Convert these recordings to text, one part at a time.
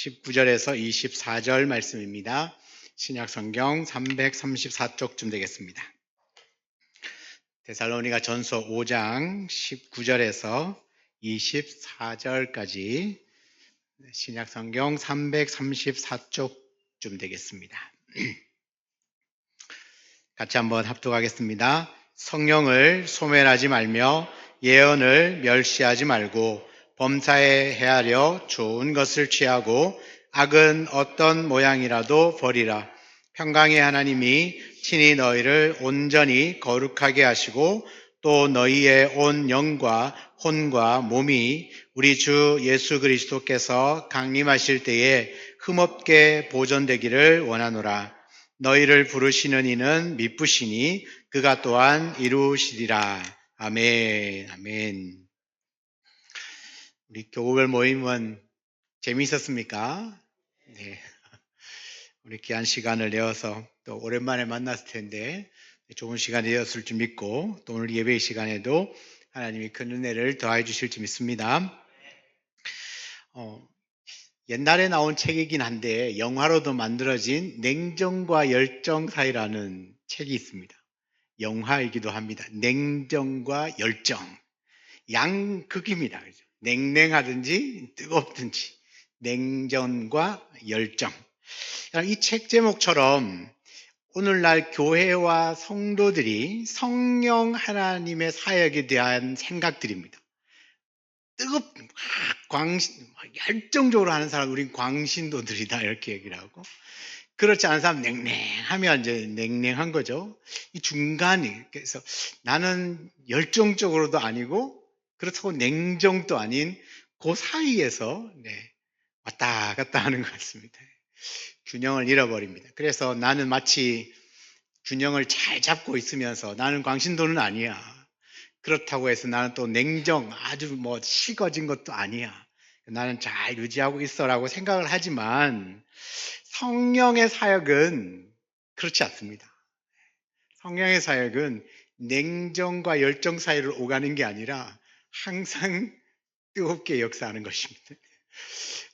19절에서 24절 말씀입니다. 신약성경 334쪽쯤 되겠습니다. 데살로니가 전서 5장 19절에서 24절까지 신약성경 334쪽쯤 되겠습니다. 같이 한번 합독하겠습니다. 성령을 소멸하지 말며 예언을 멸시하지 말고 범사에 헤아려 좋은 것을 취하고 악은 어떤 모양이라도 버리라. 평강의 하나님이 친히 너희를 온전히 거룩하게 하시고 또 너희의 온 영과 혼과 몸이 우리 주 예수 그리스도께서 강림하실 때에 흠없게 보존되기를 원하노라. 너희를 부르시는 이는 미쁘시니 그가 또한 이루시리라. 아멘. 아멘. 우리 교우별 모임은 재미있었습니까? 네. 우리 귀한 시간을 내어서 또 오랜만에 만났을 텐데 좋은 시간이 되었을 줄 믿고 또 오늘 예배 시간에도 하나님이 큰 은혜를 더해 주실 줄 믿습니다. 옛날에 나온 책이긴 한데 영화로도 만들어진 냉정과 열정 사이라는 책이 있습니다. 영화이기도 합니다. 냉정과 열정. 양극입니다. 냉랭하든지 뜨겁든지 냉정과 열정. 이 책 제목처럼 오늘날 교회와 성도들이 성령 하나님의 사역에 대한 생각들입니다. 열정적으로 하는 사람 우린 광신도들이다 이렇게 얘기를 하고, 그렇지 않은 사람 냉랭하면 이제 냉랭한 거죠. 이 중간이, 그래서 나는 열정적으로도 아니고 그렇다고 냉정도 아닌 그 사이에서 왔다 갔다 하는 것 같습니다. 균형을 잃어버립니다. 그래서 나는 마치 균형을 잘 잡고 있으면서 나는 광신도는 아니야. 그렇다고 해서 나는 또 냉정, 아주 식어진 것도 아니야. 나는 잘 유지하고 있어라고 생각을 하지만 성령의 사역은 그렇지 않습니다. 성령의 사역은 냉정과 열정 사이를 오가는 게 아니라 항상 뜨겁게 역사하는 것입니다.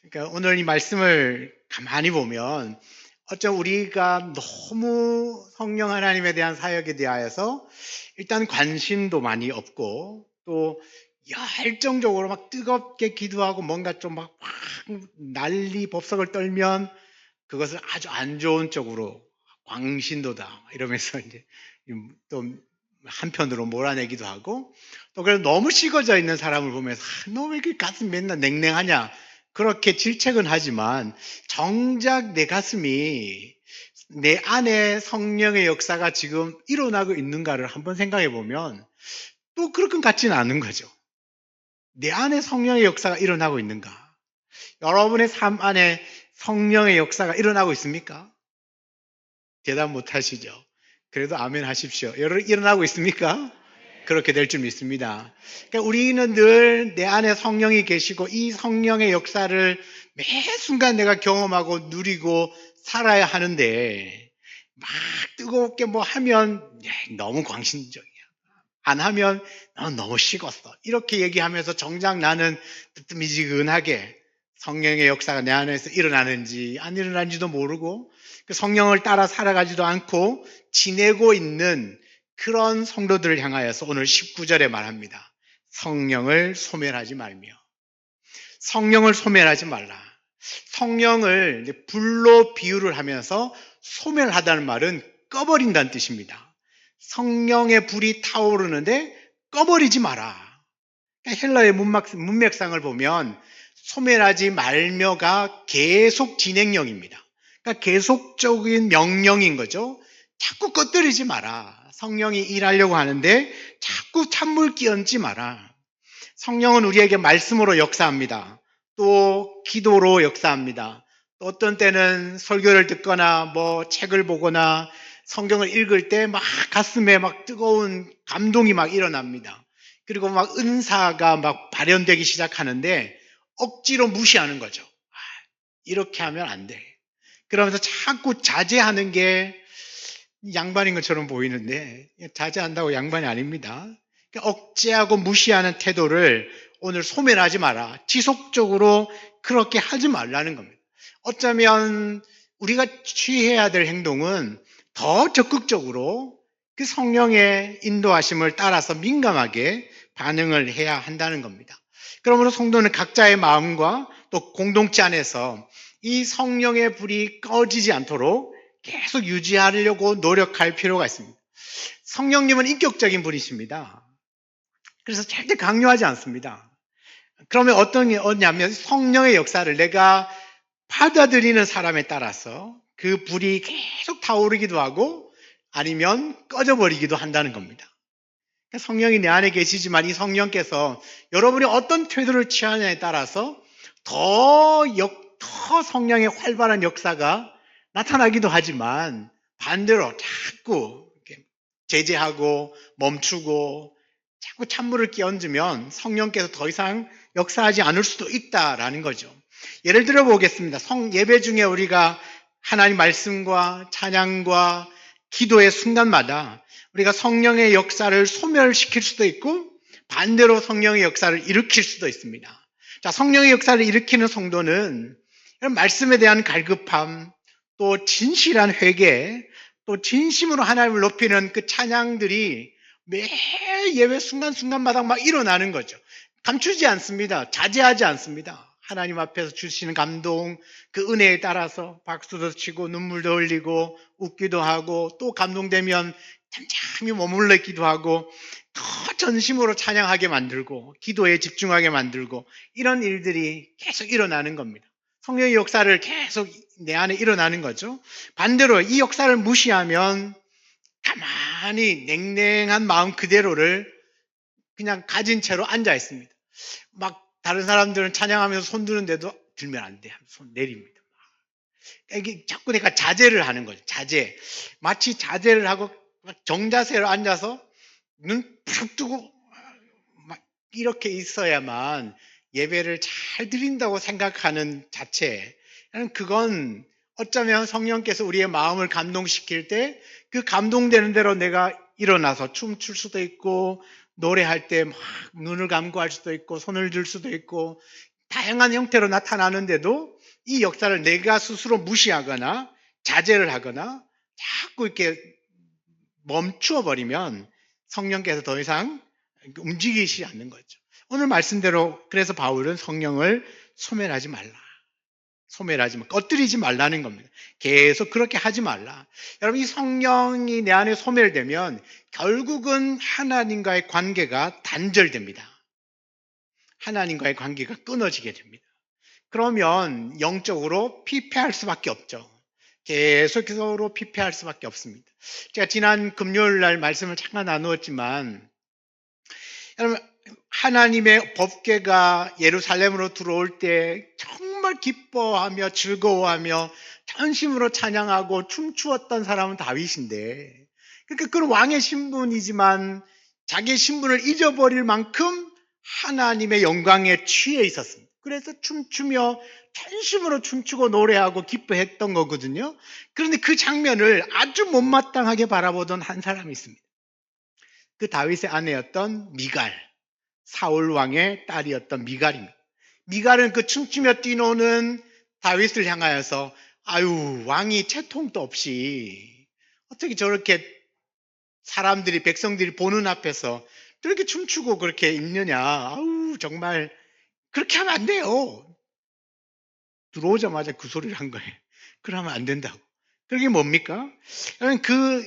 그러니까 오늘 이 말씀을 가만히 보면 어쩜 우리가 너무 성령 하나님에 대한 사역에 대하여서 일단 관심도 많이 없고 또 열정적으로 막 뜨겁게 기도하고 뭔가 좀 막 난리 법석을 떨면 그것을 아주 안 좋은 쪽으로 광신도다 이러면서 이제 또 한편으로 몰아내기도 하고, 또 그래서 너무 식어져 있는 사람을 보면서 너 왜 이렇게 가슴 맨날 냉랭하냐 그렇게 질책은 하지만 정작 내 가슴이 내 안에 성령의 역사가 지금 일어나고 있는가를 한번 생각해 보면 또 그렇게 같지는 않은 거죠. 내 안에 성령의 역사가 일어나고 있는가? 여러분의 삶 안에 성령의 역사가 일어나고 있습니까? 대답 못 하시죠? 그래도 아멘 하십시오. 여러분 일어나고 있습니까? 그렇게 될 줄 믿습니다. 그러니까 우리는 늘 내 안에 성령이 계시고 이 성령의 역사를 매 순간 내가 경험하고 누리고 살아야 하는데 막 뜨겁게 하면 너무 광신적이야. 안 하면 너무 식었어. 이렇게 얘기하면서 정작 나는 뜨뜻미지근하게 성령의 역사가 내 안에서 일어나는지 안 일어나는지도 모르고 성령을 따라 살아가지도 않고 지내고 있는 그런 성도들을 향하여서 오늘 19절에 말합니다. 성령을 소멸하지 말며. 성령을 소멸하지 말라. 성령을 불로 비유를 하면서 소멸하다는 말은 꺼버린다는 뜻입니다. 성령의 불이 타오르는데 꺼버리지 마라. 헬라의 문맥상을 보면 소멸하지 말며가 계속 진행형입니다. 그러니까 계속적인 명령인 거죠. 자꾸 꺼뜨리지 마라. 성령이 일하려고 하는데 자꾸 찬물 끼얹지 마라. 성령은 우리에게 말씀으로 역사합니다. 또 기도로 역사합니다. 또 어떤 때는 설교를 듣거나 책을 보거나 성경을 읽을 때 막 가슴에 막 뜨거운 감동이 막 일어납니다. 그리고 막 은사가 막 발현되기 시작하는데 억지로 무시하는 거죠. 이렇게 하면 안 돼. 그러면서 자꾸 자제하는 게 양반인 것처럼 보이는데 자제한다고 양반이 아닙니다. 억제하고 무시하는 태도를 오늘 소멸하지 마라. 지속적으로 그렇게 하지 말라는 겁니다. 어쩌면 우리가 취해야 될 행동은 더 적극적으로 그 성령의 인도하심을 따라서 민감하게 반응을 해야 한다는 겁니다. 그러므로 성도는 각자의 마음과 또 공동체 안에서 이 성령의 불이 꺼지지 않도록 계속 유지하려고 노력할 필요가 있습니다. 성령님은 인격적인 분이십니다. 그래서 절대 강요하지 않습니다. 그러면 어떤 게 없냐면 성령의 역사를 내가 받아들이는 사람에 따라서 그 불이 계속 타오르기도 하고 아니면 꺼져버리기도 한다는 겁니다. 성령이 내 안에 계시지만 이 성령께서 여러분이 어떤 태도를 취하냐에 따라서 더 성령의 활발한 역사가 나타나기도 하지만 반대로 자꾸 제재하고 멈추고 자꾸 찬물을 끼얹으면 성령께서 더 이상 역사하지 않을 수도 있다라는 거죠. 예를 들어 보겠습니다. 예배 중에 우리가 하나님 말씀과 찬양과 기도의 순간마다 우리가 성령의 역사를 소멸시킬 수도 있고 반대로 성령의 역사를 일으킬 수도 있습니다. 자, 성령의 역사를 일으키는 성도는 말씀에 대한 갈급함, 또 진실한 회개, 또 진심으로 하나님을 높이는 그 찬양들이 매 예배 순간순간마다 막 일어나는 거죠. 감추지 않습니다. 자제하지 않습니다. 하나님 앞에서 주시는 감동, 그 은혜에 따라서 박수도 치고 눈물도 흘리고 웃기도 하고 또 감동되면 잠잠히 머물러 있기도 하고 더 전심으로 찬양하게 만들고 기도에 집중하게 만들고 이런 일들이 계속 일어나는 겁니다. 성령의 역사를 계속 내 안에 일어나는 거죠. 반대로 이 역사를 무시하면 가만히 냉랭한 마음 그대로를 그냥 가진 채로 앉아 있습니다. 막 다른 사람들은 찬양하면서 손 드는데도 들면 안 돼. 손 내립니다. 이게 자꾸 내가 자제를 하는 거죠. 자제. 마치 자제를 하고 정자세로 앉아서 눈 푹 뜨고 막 이렇게 있어야만 예배를 잘 드린다고 생각하는 자체. 그건 어쩌면 성령께서 우리의 마음을 감동시킬 때 그 감동되는 대로 내가 일어나서 춤출 수도 있고 노래할 때 막 눈을 감고 할 수도 있고 손을 들 수도 있고 다양한 형태로 나타나는데도 이 역사를 내가 스스로 무시하거나 자제를 하거나 자꾸 이렇게 멈추어 버리면 성령께서 더 이상 움직이시지 않는 거죠. 오늘 말씀대로 그래서 바울은 성령을 소멸하지 말라. 소멸하지 마. 꺼뜨리지 말라는 겁니다. 계속 그렇게 하지 말라. 여러분, 이 성령이 내 안에 소멸되면 결국은 하나님과의 관계가 단절됩니다. 하나님과의 관계가 끊어지게 됩니다. 그러면 영적으로 피폐할 수밖에 없죠. 계속적으로 피폐할 수밖에 없습니다. 제가 지난 금요일 날 말씀을 잠깐 나누었지만 여러분, 하나님의 법궤가 예루살렘으로 들어올 때 정말 기뻐하며 즐거워하며 전심으로 찬양하고 춤추었던 사람은 다윗인데, 그러니까 그는 왕의 신분이지만 자기의 신분을 잊어버릴 만큼 하나님의 영광에 취해 있었습니다. 그래서 춤추며 전심으로 춤추고 노래하고 기뻐했던 거거든요. 그런데 그 장면을 아주 못마땅하게 바라보던 한 사람이 있습니다. 그 다윗의 아내였던 미갈, 사울 왕의 딸이었던 미갈입니다. 미갈은 그 춤추며 뛰노는 다윗을 향하여서 아유, 왕이 채통도 없이 어떻게 저렇게 사람들이, 백성들이 보는 앞에서 저렇게 춤추고 그렇게 있느냐. 아우, 정말 그렇게 하면 안 돼요. 들어오자마자 그 소리를 한 거예요. 그러면 안 된다고. 그게 뭡니까?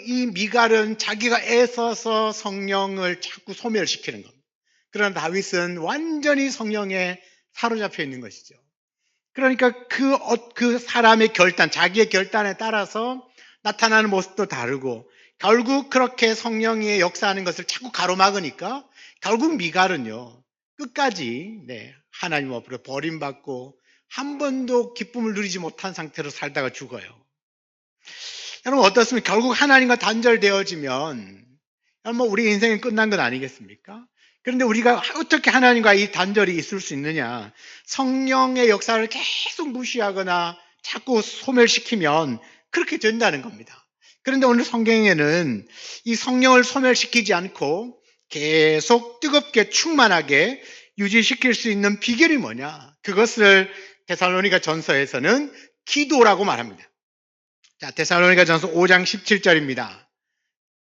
이 미갈은 자기가 애써서 성령을 자꾸 소멸시키는 겁니다. 그러나 다윗은 완전히 성령에 사로잡혀 있는 것이죠. 그러니까 그 사람의 결단, 자기의 결단에 따라서 나타나는 모습도 다르고 결국 그렇게 성령이 역사하는 것을 자꾸 가로막으니까 결국 미갈은요, 끝까지 하나님 앞으로 버림받고 한 번도 기쁨을 누리지 못한 상태로 살다가 죽어요. 여러분 어떻습니까? 결국 하나님과 단절되어지면 여러분 우리 인생이 끝난 건 아니겠습니까? 그런데 우리가 어떻게 하나님과 이 단절이 있을 수 있느냐? 성령의 역사를 계속 무시하거나 자꾸 소멸시키면 그렇게 된다는 겁니다. 그런데 오늘 성경에는 이 성령을 소멸시키지 않고 계속 뜨겁게 충만하게 유지시킬 수 있는 비결이 뭐냐? 그것을 데살로니가 전서에서는 기도라고 말합니다. 자, 데살로니가 전서 5장 17절입니다.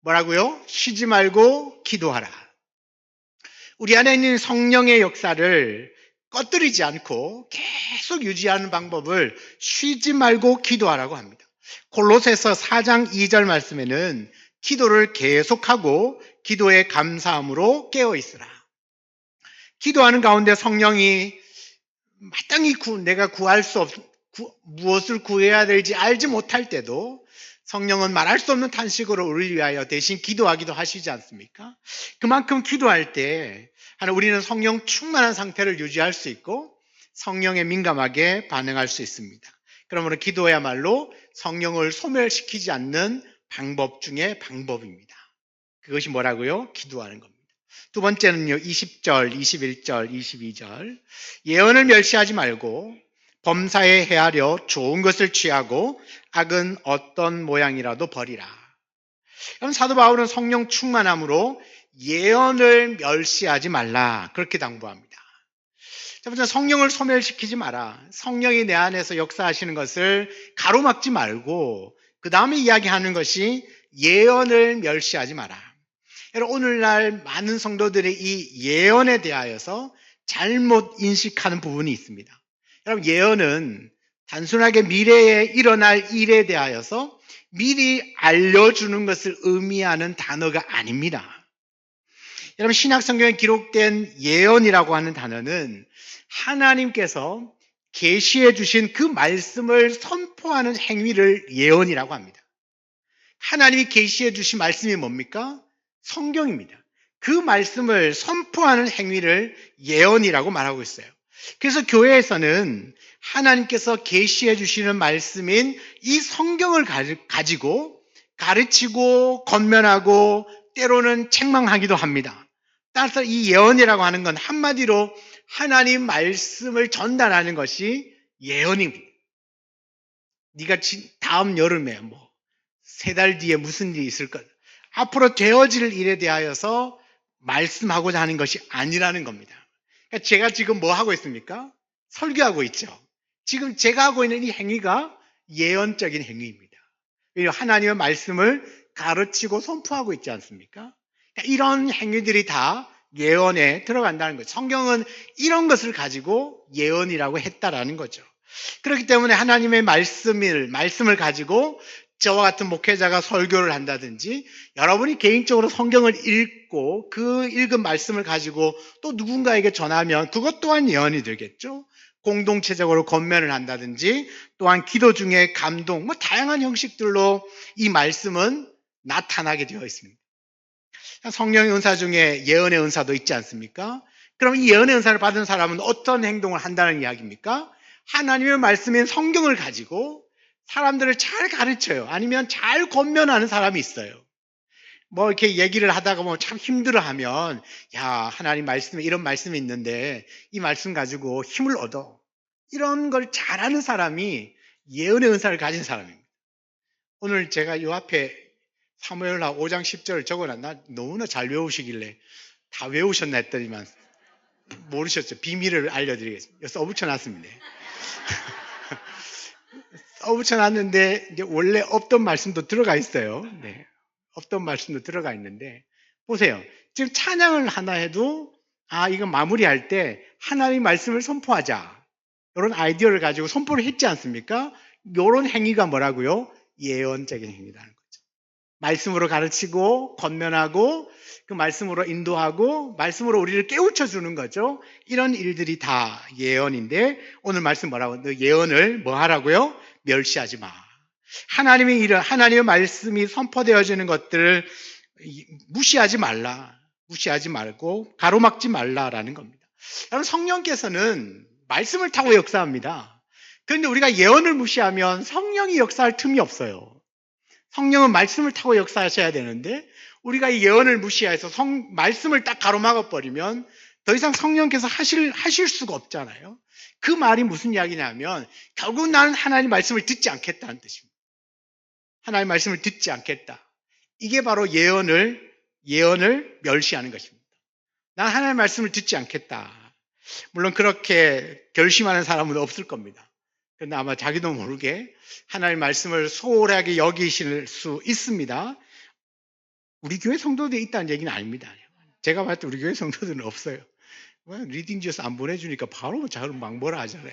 뭐라고요? 쉬지 말고 기도하라. 우리 안에 있는 성령의 역사를 꺼뜨리지 않고 계속 유지하는 방법을 쉬지 말고 기도하라고 합니다. 골로새서 4장 2절 말씀에는 기도를 계속하고 기도에 감사함으로 깨어 있으라. 기도하는 가운데 성령이 마땅히 내가 구할 수 없, 무엇을 구해야 될지 알지 못할 때도 성령은 말할 수 없는 탄식으로 우리를 위하여 대신 기도하기도 하시지 않습니까? 그만큼 기도할 때 우리는 성령 충만한 상태를 유지할 수 있고 성령에 민감하게 반응할 수 있습니다. 그러므로 기도야말로 성령을 소멸시키지 않는 방법 중에 방법입니다. 그것이 뭐라고요? 기도하는 겁니다. 두 번째는요, 20절, 21절, 22절. 예언을 멸시하지 말고 범사에 헤아려 좋은 것을 취하고 악은 어떤 모양이라도 버리라. 그럼 사도 바울은 성령 충만함으로 예언을 멸시하지 말라, 그렇게 당부합니다. 자, 먼저 성령을 소멸시키지 마라. 성령이 내 안에서 역사하시는 것을 가로막지 말고 그 다음에 이야기하는 것이 예언을 멸시하지 마라. 여러분, 오늘날 많은 성도들이 이 예언에 대하여서 잘못 인식하는 부분이 있습니다. 여러분, 예언은 단순하게 미래에 일어날 일에 대하여서 미리 알려주는 것을 의미하는 단어가 아닙니다. 여러분, 신약성경에 기록된 예언이라고 하는 단어는 하나님께서 계시해 주신 그 말씀을 선포하는 행위를 예언이라고 합니다. 하나님이 계시해 주신 말씀이 뭡니까? 성경입니다. 그 말씀을 선포하는 행위를 예언이라고 말하고 있어요. 그래서 교회에서는 하나님께서 계시해 주시는 말씀인 이 성경을 가지고 가르치고 권면하고 때로는 책망하기도 합니다. 따라서 이 예언이라고 하는 건 한마디로 하나님 말씀을 전달하는 것이 예언입니다. 네가 다음 여름에 3달 뒤에 무슨 일이 있을 것, 앞으로 되어질 일에 대하여서 말씀하고자 하는 것이 아니라는 겁니다. 그러니까 제가 지금 뭐 하고 있습니까? 설교하고 있죠. 지금 제가 하고 있는 이 행위가 예언적인 행위입니다. 하나님의 말씀을 가르치고 선포하고 있지 않습니까? 그러니까 이런 행위들이 다 예언에 들어간다는 거죠. 성경은 이런 것을 가지고 예언이라고 했다라는 거죠. 그렇기 때문에 하나님의 말씀을 가지고 저와 같은 목회자가 설교를 한다든지 여러분이 개인적으로 성경을 읽고 그 읽은 말씀을 가지고 또 누군가에게 전하면 그것 또한 예언이 되겠죠. 공동체적으로 권면을 한다든지 또한 기도 중에 감동, 다양한 형식들로 이 말씀은 나타나게 되어 있습니다. 성령의 은사 중에 예언의 은사도 있지 않습니까? 그럼 이 예언의 은사를 받은 사람은 어떤 행동을 한다는 이야기입니까? 하나님의 말씀인 성경을 가지고 사람들을 잘 가르쳐요. 아니면 잘 권면하는 사람이 있어요. 이렇게 얘기를 하다가 참 힘들어하면, 야, 하나님 말씀에 이런 말씀이 있는데 이 말씀 가지고 힘을 얻어. 이런 걸 잘하는 사람이 예언의 은사를 가진 사람입니다. 오늘 제가 이 앞에 사무엘하 5장 10절을 적어놨나? 너무나 잘 외우시길래 다 외우셨나 했더니만 모르셨죠. 비밀을 알려드리겠습니다. 써붙여놨습니다. 써붙여놨는데 이제 원래 없던 말씀도 들어가 있어요. 네, 없던 말씀도 들어가 있는데 보세요. 지금 찬양을 하나 해도 이거 마무리할 때 하나님의 말씀을 선포하자, 이런 아이디어를 가지고 선포를 했지 않습니까? 이런 행위가 뭐라고요? 예언적인 행위라는 거죠. 말씀으로 가르치고 권면하고 그 말씀으로 인도하고 말씀으로 우리를 깨우쳐 주는 거죠. 이런 일들이 다 예언인데 오늘 말씀 뭐라고? 너 예언을 뭐 하라고요? 멸시하지 마. 하나님의 말씀이 선포되어지는 것들을 무시하지 말라. 무시하지 말고 가로막지 말라라는 겁니다. 여러분, 성령께서는 말씀을 타고 역사합니다. 그런데 우리가 예언을 무시하면 성령이 역사할 틈이 없어요. 성령은 말씀을 타고 역사하셔야 되는데 우리가 이 예언을 무시해서 말씀을 딱 가로막아 버리면 더 이상 성령께서 하실 수가 없잖아요. 그 말이 무슨 이야기냐면 결국 나는 하나님 말씀을 듣지 않겠다는 뜻입니다. 하나님 말씀을 듣지 않겠다. 이게 바로 예언을 멸시하는 것입니다. 난 하나님 말씀을 듣지 않겠다. 물론 그렇게 결심하는 사람은 없을 겁니다. 그런데 아마 자기도 모르게 하나님의 말씀을 소홀하게 여기실 수 있습니다. 우리 교회 성도들이 있다는 얘기는 아닙니다. 제가 봤을 때 우리 교회 성도들은 없어요. 리딩 지어서 안 보내주니까 바로 저를 막 뭐라 하잖아요.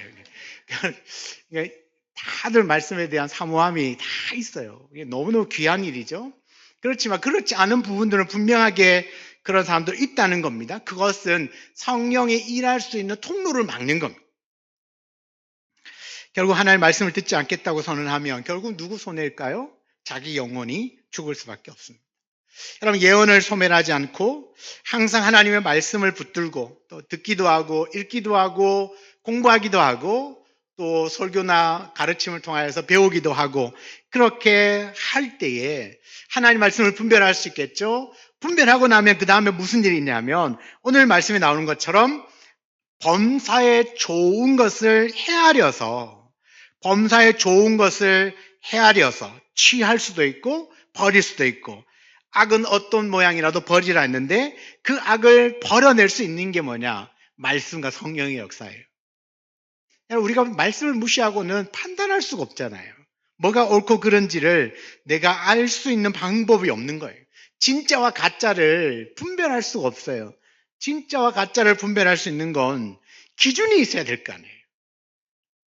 그러니까 다들 말씀에 대한 사모함이 다 있어요. 이게 너무너무 귀한 일이죠. 그렇지만 그렇지 않은 부분들은 분명하게 그런 사람들 있다는 겁니다. 그것은 성령이 일할 수 있는 통로를 막는 겁니다. 결국 하나님의 말씀을 듣지 않겠다고 선언하면 결국 누구 손해일까요? 자기 영혼이 죽을 수밖에 없습니다. 여러분, 예언을 소멸하지 않고 항상 하나님의 말씀을 붙들고 또 듣기도 하고 읽기도 하고 공부하기도 하고 또 설교나 가르침을 통하여서 배우기도 하고 그렇게 할 때에 하나님 말씀을 분별할 수 있겠죠. 분별하고 나면 그 다음에 무슨 일이 있냐면 오늘 말씀에 나오는 것처럼 범사에 좋은 것을 헤아려서 취할 수도 있고 버릴 수도 있고, 악은 어떤 모양이라도 버리라 했는데 그 악을 버려낼 수 있는 게 뭐냐? 말씀과 성령의 역사예요. 우리가 말씀을 무시하고는 판단할 수가 없잖아요. 뭐가 옳고 그른지를 내가 알 수 있는 방법이 없는 거예요. 진짜와 가짜를 분별할 수가 없어요. 진짜와 가짜를 분별할 수 있는 건 기준이 있어야 될 거 아니에요.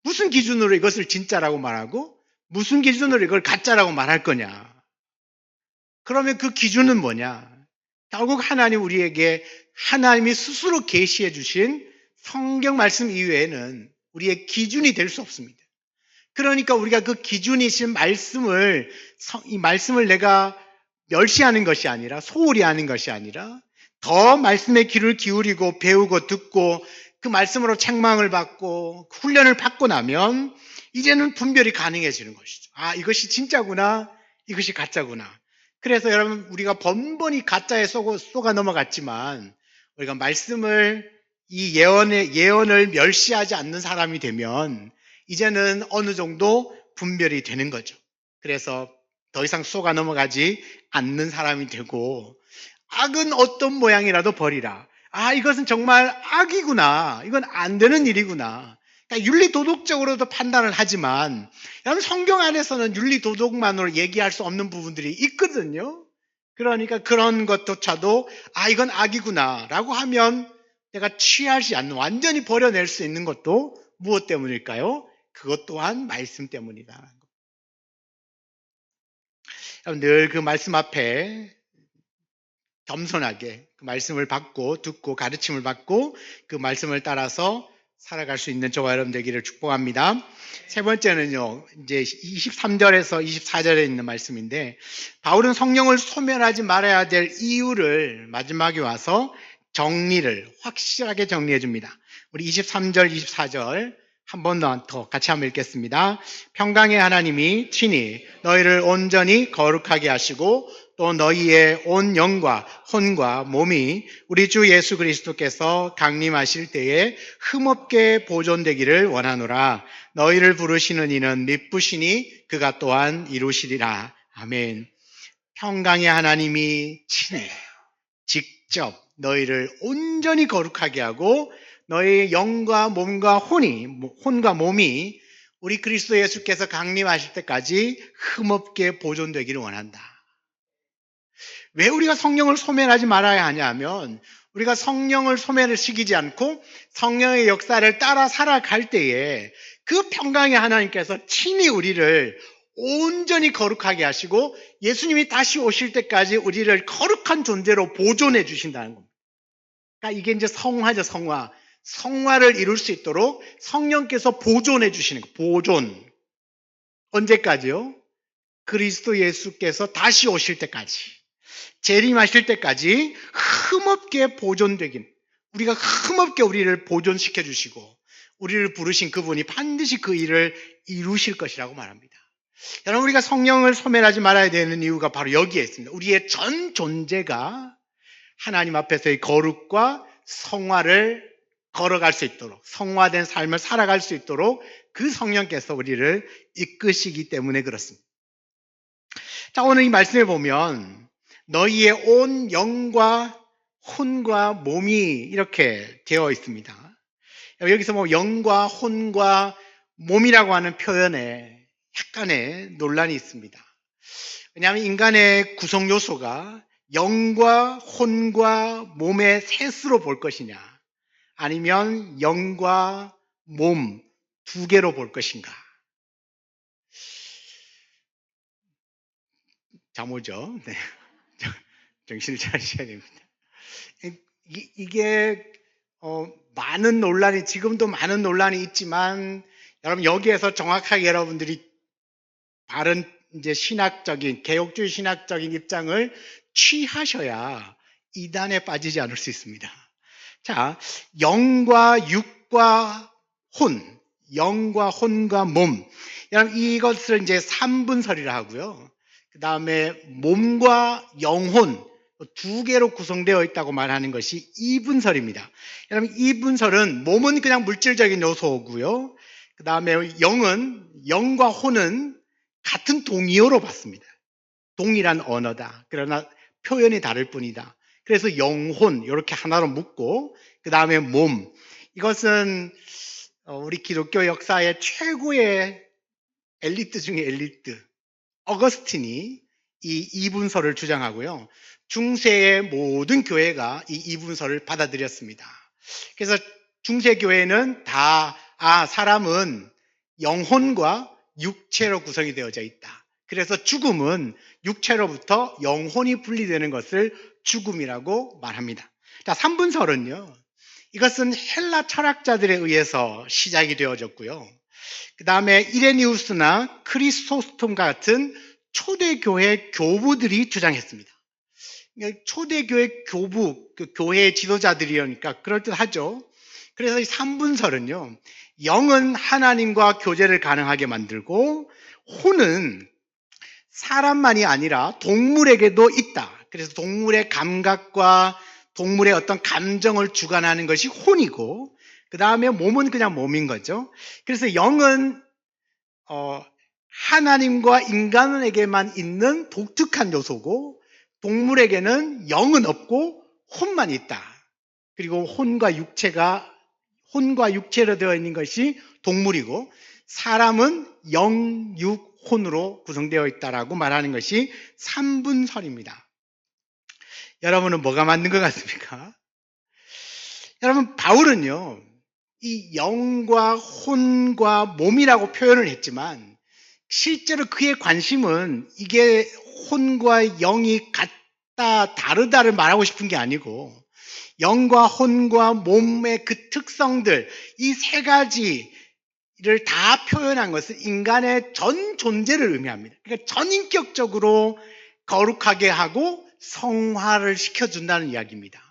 무슨 기준으로 이것을 진짜라고 말하고 무슨 기준으로 이걸 가짜라고 말할 거냐? 그러면 그 기준은 뭐냐? 결국 우리에게 하나님이 스스로 계시해 주신 성경 말씀 이외에는 우리의 기준이 될 수 없습니다. 그러니까 우리가 그 기준이신 이 말씀을 내가 멸시하는 것이 아니라, 소홀히 하는 것이 아니라 더 말씀에 귀를 기울이고 배우고 듣고 그 말씀으로 책망을 받고 훈련을 받고 나면 이제는 분별이 가능해지는 것이죠. 아, 이것이 진짜구나, 이것이 가짜구나. 그래서 여러분, 우리가 번번이 가짜에 속아 넘어갔지만 우리가 말씀을, 이 예언을 멸시하지 않는 사람이 되면 이제는 어느 정도 분별이 되는 거죠. 그래서 더 이상 속아 넘어가지 않는 사람이 되고, 악은 어떤 모양이라도 버리라. 아, 이것은 정말 악이구나. 이건 안 되는 일이구나. 그러니까 윤리 도덕적으로도 판단을 하지만 여러분, 성경 안에서는 윤리 도덕만으로 얘기할 수 없는 부분들이 있거든요. 그러니까 그런 것조차도 아, 이건 악이구나 라고 하면 내가 취하지 않는, 완전히 버려낼 수 있는 것도 무엇 때문일까요? 그것 또한 말씀 때문이다. 늘 그 말씀 앞에 겸손하게 그 말씀을 받고 듣고 가르침을 받고 그 말씀을 따라서 살아갈 수 있는 저와 여러분 되기를 축복합니다. 세 번째는요, 이제 23절에서 24절에 있는 말씀인데, 바울은 성령을 소멸하지 말아야 될 이유를 마지막에 와서 확실하게 정리해 줍니다. 우리 23절, 24절 한 번 더 같이 한번 읽겠습니다. 평강의 하나님이 친히 너희를 온전히 거룩하게 하시고 또 너희의 온 영과 혼과 몸이 우리 주 예수 그리스도께서 강림하실 때에 흠없게 보존되기를 원하노라. 너희를 부르시는 이는 미쁘시니 그가 또한 이루시리라. 아멘. 평강의 하나님이 친히 직접 너희를 온전히 거룩하게 하고 너희의 영과 몸과 혼과 몸이 우리 그리스도 예수께서 강림하실 때까지 흠없게 보존되기를 원한다. 왜 우리가 성령을 소멸하지 말아야 하냐면, 우리가 성령을 소멸을 시키지 않고 성령의 역사를 따라 살아갈 때에 그 평강의 하나님께서 친히 우리를 온전히 거룩하게 하시고 예수님이 다시 오실 때까지 우리를 거룩한 존재로 보존해 주신다는 겁니다. 그러니까 이게 이제 성화죠, 성화. 성화를 이룰 수 있도록 성령께서 보존해 주시는 거예요. 보존. 언제까지요? 그리스도 예수께서 다시 오실 때까지, 재림하실 때까지 흠없게 보존되긴, 우리가 흠없게 우리를 보존시켜 주시고 우리를 부르신 그분이 반드시 그 일을 이루실 것이라고 말합니다. 여러분, 우리가 성령을 소멸하지 말아야 되는 이유가 바로 여기에 있습니다. 우리의 전 존재가 하나님 앞에서의 거룩과 성화를 걸어갈 수 있도록, 성화된 삶을 살아갈 수 있도록 그 성령께서 우리를 이끄시기 때문에 그렇습니다. 자, 오늘 이 말씀에 보면 너희의 온 영과 혼과 몸이 이렇게 되어 있습니다. 여기서 뭐 영과 혼과 몸이라고 하는 표현에 약간의 논란이 있습니다. 왜냐하면 인간의 구성 요소가 영과 혼과 몸의 셋으로 볼 것이냐, 아니면 영과 몸 두 개로 볼 것인가. 잠 오죠? 네. 정신을 차리셔야 됩니다. 이게 많은 논란이, 지금도 많은 논란이 있지만, 여러분 여기에서 정확하게 여러분들이 바른 이제 신학적인, 개혁주의 신학적인 입장을 취하셔야 이단에 빠지지 않을 수 있습니다. 자, 영과 육과 혼, 영과 혼과 몸. 여러분 이것을 이제 삼분설이라 하고요. 그 다음에 몸과 영혼 두 개로 구성되어 있다고 말하는 것이 이분설입니다. 여러분 이분설은 몸은 그냥 물질적인 요소고요. 그 다음에 영과 혼은 같은 동의어로 봤습니다. 동일한 언어다. 그러나 표현이 다를 뿐이다. 그래서 영혼 이렇게 하나로 묶고 그 다음에 몸. 이것은 우리 기독교 역사의 최고의 엘리트 중에 엘리트 어거스틴이 이 이분설을 주장하고요. 중세의 모든 교회가 이 이분설을 받아들였습니다. 그래서 중세 교회는 사람은 영혼과 육체로 구성이 되어져 있다. 그래서 죽음은 육체로부터 영혼이 분리되는 것을 죽음이라고 말합니다. 자, 삼분설은요. 이것은 헬라 철학자들에 의해서 시작이 되어졌고요. 그 다음에 이레니우스나 크리스토스톰과 같은 초대교회 교부들이 주장했습니다. 초대교회 교부, 교회 지도자들이니까 그럴듯하죠. 그래서 이 삼분설은요, 영은 하나님과 교제를 가능하게 만들고 혼은 사람만이 아니라 동물에게도 있다. 그래서 동물의 감각과 동물의 어떤 감정을 주관하는 것이 혼이고, 그 다음에 몸은 그냥 몸인 거죠. 그래서 영은 하나님과 인간에게만 있는 독특한 요소고, 동물에게는 영은 없고 혼만 있다. 그리고 혼과 육체로 되어 있는 것이 동물이고, 사람은 영, 육, 혼으로 구성되어 있다라고 말하는 것이 삼분설입니다. 여러분은 뭐가 맞는 것 같습니까? 여러분, 바울은요, 이 영과 혼과 몸이라고 표현을 했지만, 실제로 그의 관심은 이게 혼과 영이 같다, 다르다를 말하고 싶은 게 아니고, 영과 혼과 몸의 그 특성들, 이 세 가지를 다 표현한 것은 인간의 전 존재를 의미합니다. 그러니까 전인격적으로 거룩하게 하고 성화를 시켜준다는 이야기입니다.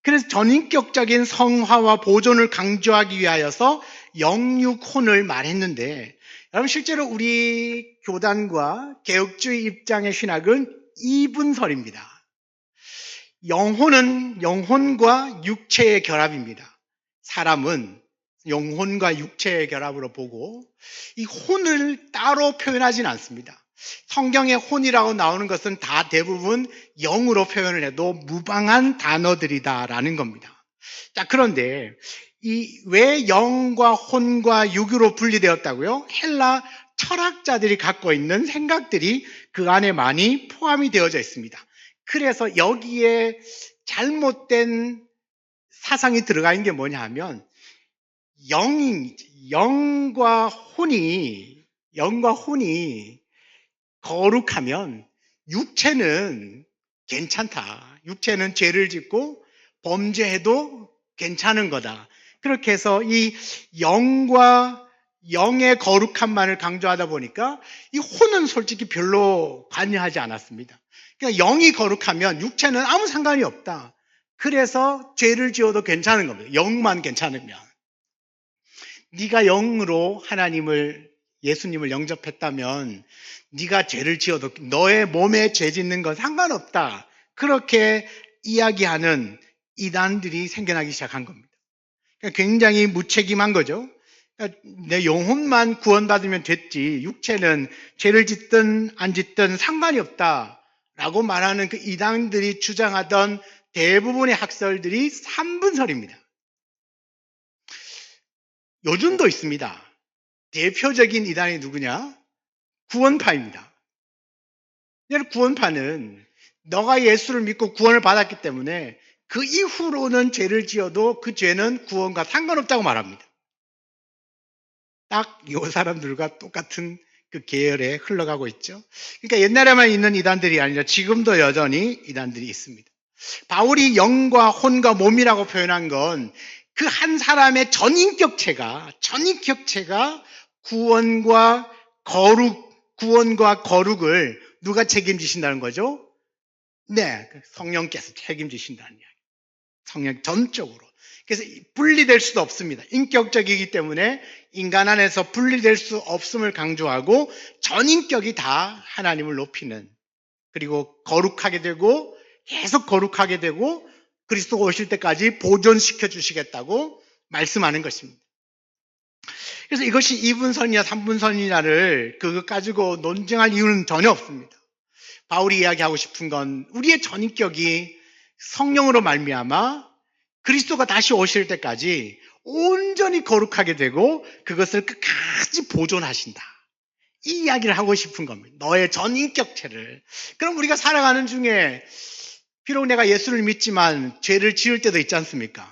그래서 전인격적인 성화와 보존을 강조하기 위하여서 영육혼을 말했는데, 여러분 실제로 우리 교단과 개혁주의 입장의 신학은 이분설입니다. 영혼과 육체의 결합입니다. 사람은 영혼과 육체의 결합으로 보고 이 혼을 따로 표현하진 않습니다. 성경에 혼이라고 나오는 것은 다 대부분 영으로 표현을 해도 무방한 단어들이다라는 겁니다. 자, 그런데 왜 영과 혼과 육으로 분리되었다고요? 헬라 철학자들이 갖고 있는 생각들이 그 안에 많이 포함이 되어져 있습니다. 그래서 여기에 잘못된 사상이 들어가 있는 게 뭐냐 하면 영과 혼이 거룩하면 육체는 괜찮다. 육체는 죄를 짓고 범죄해도 괜찮은 거다. 그렇게 해서 이 영과 영의 거룩함만을 강조하다 보니까 이 혼은 솔직히 별로 관여하지 않았습니다. 그러니까 영이 거룩하면 육체는 아무 상관이 없다. 그래서 죄를 지어도 괜찮은 겁니다. 영만 괜찮으면. 네가 영으로 예수님을 영접했다면 네가 죄를 지어도 너의 몸에 죄 짓는 건 상관없다. 그렇게 이야기하는 이단들이 생겨나기 시작한 겁니다. 그러니까 굉장히 무책임한 거죠. 그러니까 내 영혼만 구원받으면 됐지 육체는 죄를 짓든 안 짓든 상관이 없다라고 말하는 그 이단들이 주장하던 대부분의 학설들이 3분설입니다. 요즘도 있습니다. 대표적인 이단이 누구냐? 구원파입니다. 구원파는 너가 예수를 믿고 구원을 받았기 때문에 그 이후로는 죄를 지어도 그 죄는 구원과 상관없다고 말합니다. 딱 이 사람들과 똑같은 그 계열에 흘러가고 있죠. 그러니까 옛날에만 있는 이단들이 아니라 지금도 여전히 이단들이 있습니다. 바울이 영과 혼과 몸이라고 표현한 건 그 한 사람의 전인격체가 구원과 거룩을 누가 책임지신다는 거죠? 네, 성령께서 책임지신다는 이야기. 성령 전적으로. 그래서 분리될 수도 없습니다. 인격적이기 때문에 인간 안에서 분리될 수 없음을 강조하고 전인격이 다 하나님을 높이는, 그리고 거룩하게 되고 계속 거룩하게 되고 그리스도가 오실 때까지 보존시켜 주시겠다고 말씀하는 것입니다. 그래서 이것이 2분선이냐 3분선이냐를 그거 가지고 논쟁할 이유는 전혀 없습니다. 바울이 이야기하고 싶은 건 우리의 전인격이 성령으로 말미암아 그리스도가 다시 오실 때까지 온전히 거룩하게 되고 그것을 끝까지 보존하신다. 이 이야기를 하고 싶은 겁니다. 너의 전인격체를. 그럼 우리가 살아가는 중에 비록 내가 예수를 믿지만 죄를 지을 때도 있지 않습니까?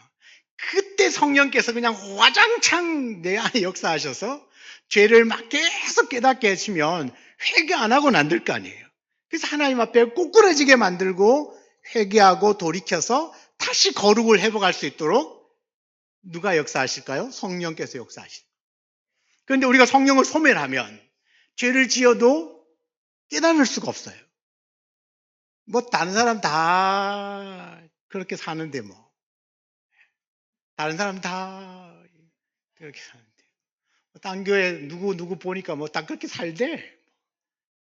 그때 성령께서 그냥 와장창 내 안에 역사하셔서 죄를 막 계속 깨닫게 해주면 회개 안 하고는 안 될 거 아니에요. 그래서 하나님 앞에 꼬꾸라지게 만들고 회개하고 돌이켜서 다시 거룩을 회복할 수 있도록 누가 역사하실까요? 성령께서 역사하실. 그런데 우리가 성령을 소멸하면 죄를 지어도 깨달을 수가 없어요. 뭐 다른 사람 다 그렇게 사는데 뭐 다른 사람 다 그렇게 사는데 딴 교회 누구 보니까 뭐 다 그렇게 살대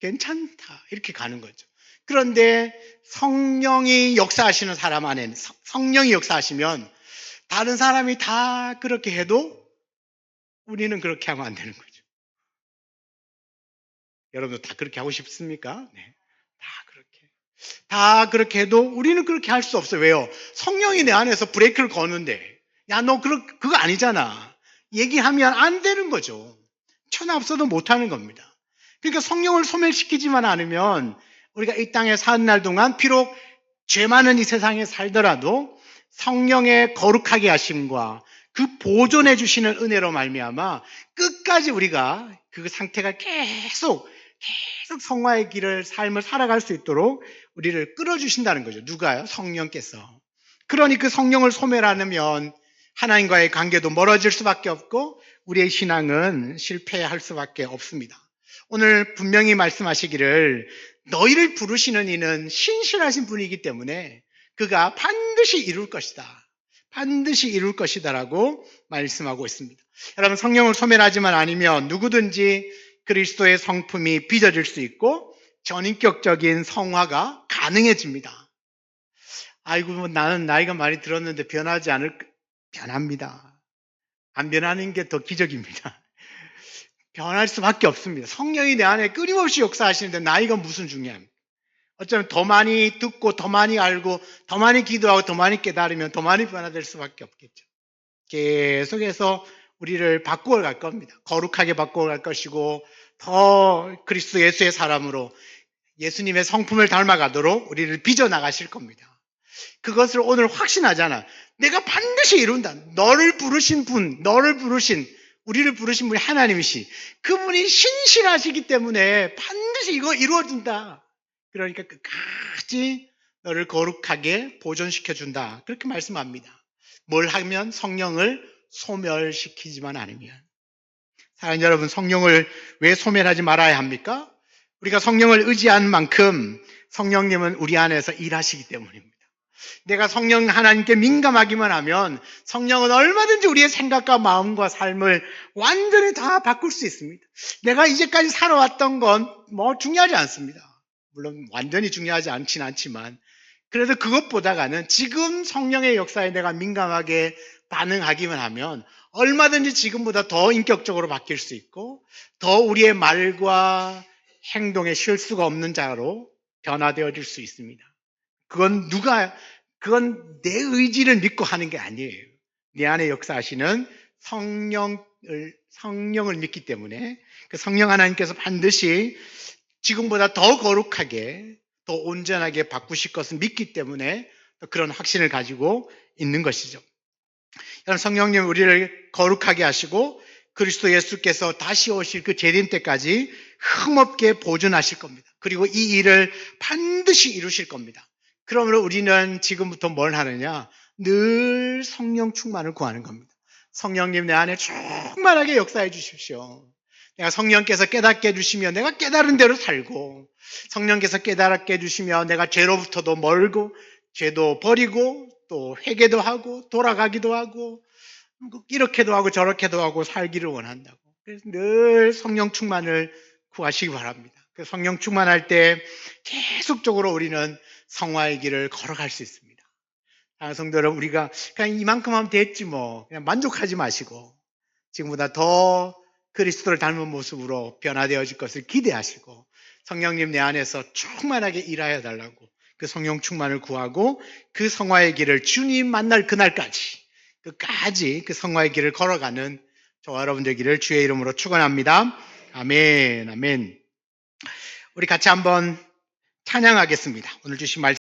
괜찮다 이렇게 가는 거죠. 그런데 성령이 역사하시는 사람 안에는 성령이 역사하시면 다른 사람이 다 그렇게 해도 우리는 그렇게 하면 안 되는 거죠. 여러분도 다 그렇게 하고 싶습니까? 네. 다 그렇게 해도 우리는 그렇게 할 수 없어요. 왜요? 성령이 내 안에서 브레이크를 거는데 야, 너 그거 아니잖아. 얘기하면 안 되는 거죠. 천하 없어도 못하는 겁니다. 그러니까 성령을 소멸시키지만 않으면 우리가 이 땅에 사는 날 동안 비록 죄 많은 이 세상에 살더라도 성령의 거룩하게 하심과 그 보존해 주시는 은혜로 말미암아 끝까지 우리가 그 상태가 계속 성화의 길을 삶을 살아갈 수 있도록 우리를 끌어주신다는 거죠. 누가요? 성령께서. 그러니 그 성령을 소멸하면 하나님과의 관계도 멀어질 수밖에 없고 우리의 신앙은 실패할 수밖에 없습니다. 오늘 분명히 말씀하시기를 너희를 부르시는 이는 신실하신 분이기 때문에 그가 반드시 이룰 것이다. 반드시 이룰 것이다라고 말씀하고 있습니다. 여러분 성령을 소멸하지만 아니면 누구든지 그리스도의 성품이 빚어질 수 있고 전인격적인 성화가 가능해집니다. 아이고 뭐 나는 나이가 많이 들었는데 변하지 않을 변합니다. 안 변하는 게 더 기적입니다. 변할 수밖에 없습니다. 성령이 내 안에 끊임없이 역사하시는데 나이가 무슨 중요합니까? 어쩌면 더 많이 듣고 더 많이 알고 더 많이 기도하고 더 많이 깨달으면 더 많이 변화될 수밖에 없겠죠. 계속해서 우리를 바꾸어 갈 겁니다. 거룩하게 바꾸어 갈 것이고 더 그리스도 예수의 사람으로 예수님의 성품을 닮아가도록 우리를 빚어나가실 겁니다. 그것을 오늘 확신하잖아. 내가 반드시 이룬다. 우리를 부르신 분이 하나님이시. 그분이 신실하시기 때문에 반드시 이거 이루어진다. 그러니까 끝까지 너를 거룩하게 보존시켜준다. 그렇게 말씀합니다. 뭘 하면? 성령을 소멸시키지만 않으면. 사랑하는 여러분, 성령을 왜 소멸하지 말아야 합니까? 우리가 성령을 의지한 만큼 성령님은 우리 안에서 일하시기 때문입니다. 내가 성령 하나님께 민감하기만 하면 성령은 얼마든지 우리의 생각과 마음과 삶을 완전히 다 바꿀 수 있습니다. 내가 이제까지 살아왔던 건 뭐 중요하지 않습니다. 물론 완전히 중요하지 않진 않지만 그래도 그것보다는 지금 성령의 역사에 내가 민감하게 반응하기만 하면 얼마든지 지금보다 더 인격적으로 바뀔 수 있고 더 우리의 말과 행동에 실수가 없는 자로 변화되어질 수 있습니다. 그건 그건 내 의지를 믿고 하는 게 아니에요. 내 안에 역사하시는 성령을 믿기 때문에 그 성령 하나님께서 반드시 지금보다 더 거룩하게, 더 온전하게 바꾸실 것을 믿기 때문에 그런 확신을 가지고 있는 것이죠. 여러분, 성령님 우리를 거룩하게 하시고 그리스도 예수께서 다시 오실 그 재림 때까지 흠없게 보존하실 겁니다. 그리고 이 일을 반드시 이루실 겁니다. 그러므로 우리는 지금부터 뭘 하느냐? 늘 성령 충만을 구하는 겁니다. 성령님 내 안에 충만하게 역사해 주십시오. 내가 성령께서 깨닫게 해주시면 내가 깨달은 대로 살고, 성령께서 깨닫게 해주시면 내가 죄로부터도 멀고, 죄도 버리고, 또 회개도 하고, 돌아가기도 하고, 이렇게도 하고 저렇게도 하고 살기를 원한다고. 그래서 늘 성령 충만을 구하시기 바랍니다. 그 성령 충만할 때 계속적으로 우리는 성화의 길을 걸어갈 수 있습니다. 성도 여러분, 우리가 그냥 이만큼 하면 됐지 뭐, 그냥 만족하지 마시고 지금보다 더 그리스도를 닮은 모습으로 변화되어질 것을 기대하시고 성령님 내 안에서 충만하게 일하여 달라고 그 성령 충만을 구하고 그 성화의 길을 주님 만날 그날까지 끝까지 그 성화의 길을 걸어가는 저와 여러분 되기를 주의 이름으로 축원합니다. 아멘, 아멘. 우리 같이 한번 찬양하겠습니다. 오늘 주신 말씀